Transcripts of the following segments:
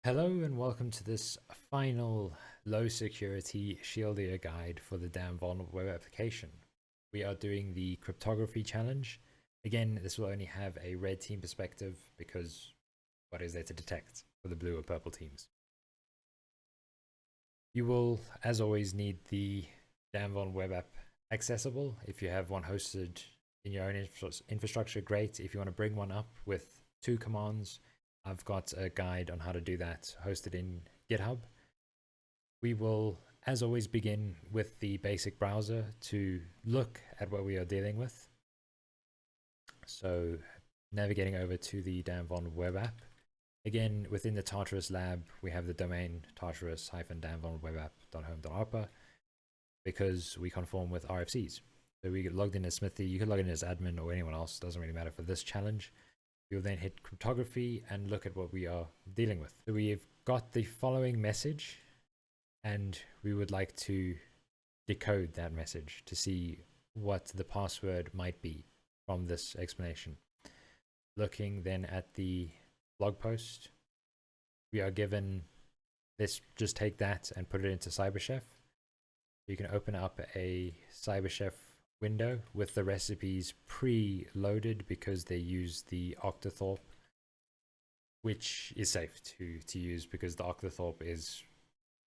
Hello and welcome to this final low security shieldier guide for the damn vulnerable web application. We are doing the cryptography challenge. Again, this will only have a red team perspective because what is there to detect for the blue or purple teams? You will, as always, need the damn vulnerable web app accessible. If you have one hosted in your own infrastructure, great. If you want to bring one up with 2 commands, I've got a guide on how to do that hosted in GitHub. We will, as always, begin with the basic browser to look at what we are dealing with. So navigating over to the damn vulnerable web app. Again, within the Tartarus lab, we have the domain tartarus-damn-vulnerable-web-app.home.arpa because we conform with RFCs. So we get logged in as Smithy. You could log in as admin or anyone else. Doesn't really matter for this challenge. We'll then hit cryptography and look at what we are dealing with. So we've got the following message and we would like to decode that message to see what the password might be from this explanation. Looking then at the blog post, we are given, let's just take that and put it into CyberChef. You can open up a CyberChef window with the recipes pre-loaded because they use the Octothorpe, which is safe to use because the Octothorpe this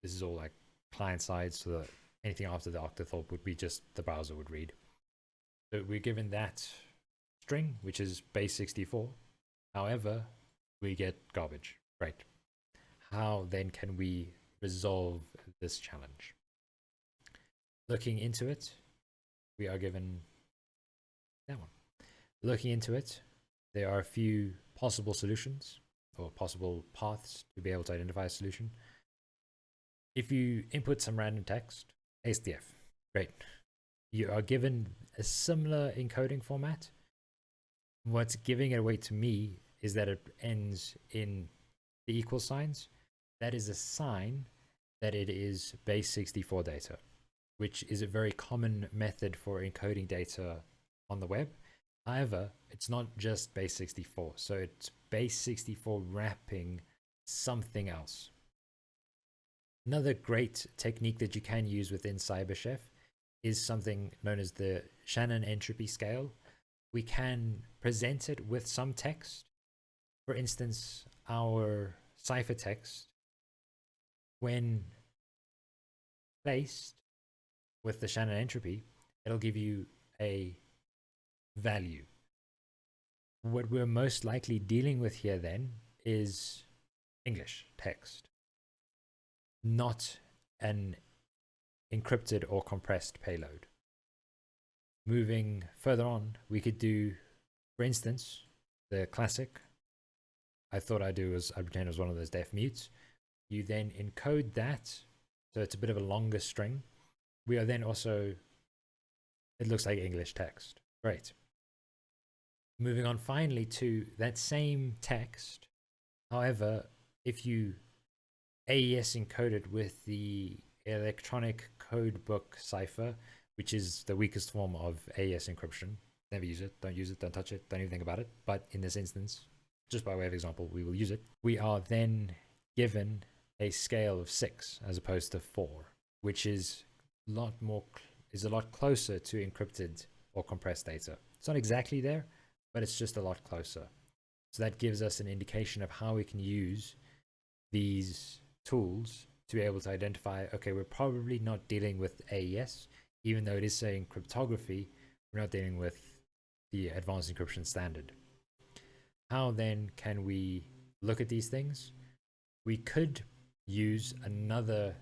is all like client side, so that anything after the Octothorpe would be just the browser would read. So we're given that string, which is base 64. However, we get garbage. Right. How then can we resolve this challenge? Looking into it, we are given that one. Looking into it, there are a few possible solutions or possible paths to be able to identify a solution. If you input some random text, HDF, great. You are given a similar encoding format. What's giving it away to me is that it ends in the equal signs. That is a sign that it is base 64 data, which is a very common method for encoding data on the web. However, it's not just base 64. So it's base 64 wrapping something else. Another great technique that you can use within CyberChef is something known as the Shannon entropy scale. We can present it with some text. For instance, our ciphertext, when placed with the Shannon entropy, it'll give you a value. What we're most likely dealing with here then is English text, not an encrypted or compressed payload. Moving further on, we could do, for instance, the classic, I thought I'd do was I pretend it was one of those deaf mutes. You then encode that, so it's a bit of a longer string. We are then also, it looks like English text. Great. Moving on finally to that same text. However, if you AES encoded with the electronic codebook cipher, which is the weakest form of AES encryption, never use it, don't touch it, don't even think about it. But in this instance, just by way of example, we will use it. We are then given a scale of 6 as opposed to 4, which is a lot closer to encrypted or compressed data. It's not exactly there, but it's just a lot closer. So that gives us an indication of how we can use these tools to be able to identify, okay, we're probably not dealing with AES, even though it is saying cryptography, we're not dealing with the advanced encryption standard. How then can we look at these things? We could use another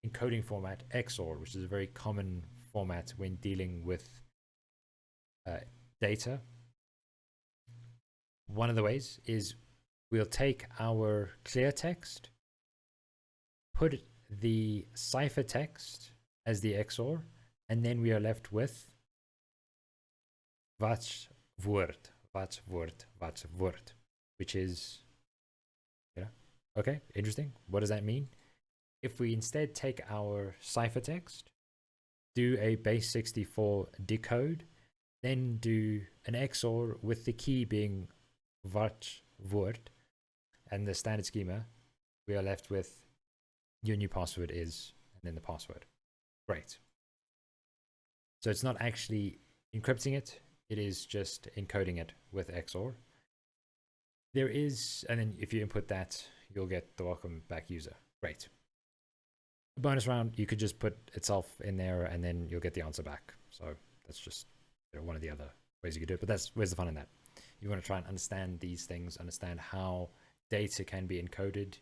encoding format, XOR, which is a very common format when dealing with data. One of the ways is we'll take our clear text, put the ciphertext as the XOR, and then we are left with Watchwort, which is, okay, interesting. What does that mean? If we instead take our ciphertext, do a base 64 decode, then do an XOR with the key being Watchwort and the standard schema, we are left with your new password is, and then the password. Great. So it's not actually encrypting it, it is just encoding it with XOR. There is, and then if you input that, you'll get the welcome back user. Great. A bonus round, you could just put itself in there and then you'll get the answer back. So that's just one of the other ways you could do it, but where's the fun in that? You want to try and understand these things, understand how data can be encoded,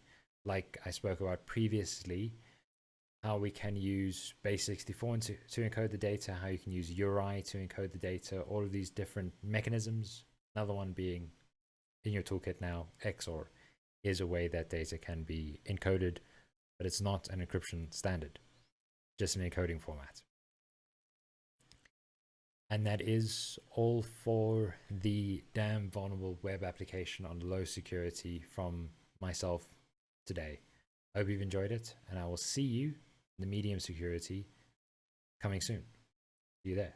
like I spoke about previously, how we can use base64 to encode the data, how you can use URI to encode the data, all of these different mechanisms. Another one being in your toolkit now, XOR is a way that data can be encoded, but it's not an encryption standard, just an encoding format. And that is all for the damn vulnerable web application on low security from myself today. I hope you've enjoyed it, and I will see you in the medium security coming soon. See you there.